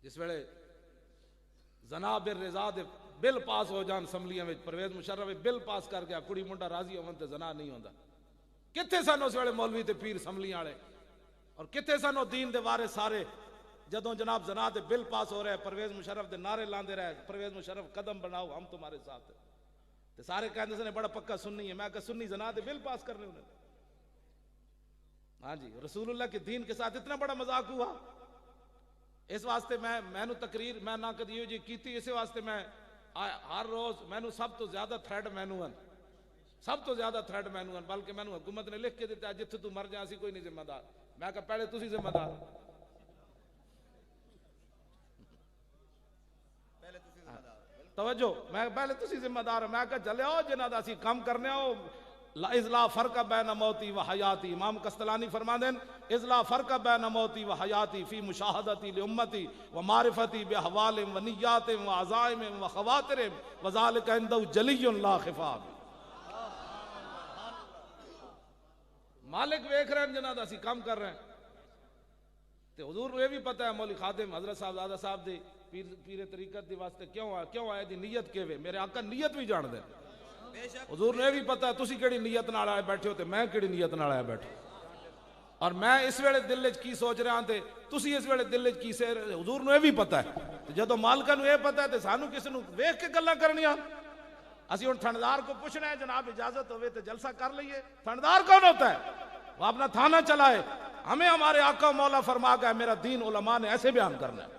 جس ویلے زنا بالرضا دے بل پاس ہو جان اسمبلیاں وچ، پرویز مشرف بل پاس کر گیا کڑی منڈا راضی ہون تے زنا نہیں ہوندا، کتنے سن اس ویلے مولوی تے پیر اسمبلیاں والے، اور کتنے سن وہ دین دے وارث سارے جدوں جناب زنا دے بل پاس ہو رہے پرویز مشرف دے نعرے لاندے رہے پرویز مشرف قدم بناؤ ہم تمہارے ساتھ ہیں، تے سارے کہندے سن بڑا پکا سنی ہے، میں کہا سنی زنا دے بل پاس کرنے انہیں، ہاں جی رسول اللہ کے دین کے ساتھ اتنا بڑا مذاق ہوا۔ اس واسطے میں نو تقریر میں نہ کدی جی کیتی، اسی واسطے میں ہر روز مینو سب تو زیادہ تھریٹ مینو ہیں، سب تو زیادہ تھریٹ مینو ہیں، بلکہ مینو حکومت نے لکھ کے دیتا ہے جتھے تو مر جا اسی کوئی نہیں ذمہ دار، میں کہا پہلے تسی ذمہ دار، توجہ میں پہلے تسی ذمہ دار، میں کہا چلے آؤ جنہ دا اسی کام کرنے آؤ، اذلا فرق بین موتی و حیاتی، امام قسطلانی فرما دیں اذلا فرق بین موتی و حیاتی فی مشاہدتی لامتی و معرفتی باحوال و نیات و عزائم و خواطر وذالک عندہ جلی لا خفا، مالک ویکھ رہے ہیں جنہ دا اسی کام کر رہے ہیں، تے حضور کو یہ بھی پتہ ہے مولی خادم حضرت صاحب زادہ صاحب دی پیر طریقت دی واسطے کیوں آئے دی نیت کے وے، میرے آقا نیت بھی جان دے، حضور نے بھی پتا تسی کیڑی نیت نال آئے بیٹھے ہو تے میں کیڑی نیت نال آئے بیٹھے، اور میں اس ویلے دل وچ کی سوچ رہا تے تسی اس ویلے دل وچ کی سے حضور نے بھی پتا ہے، جدوں مالکاں نو یہ پتا ہے تے سانو کس نو ویکھ کے گلاں کرنیاں، اسی ہن تھندار کو پوچھنا ہے جناب اجازت ہوئے تے جلسہ کر لئیے، تھندار کون ہوتا ہے؟ وہ اپنا تھانہ چلائے، ہمیں ہمارے آقا مولا فرما گیا میرا دین علماء نے ایسے بیان کرنا ہے۔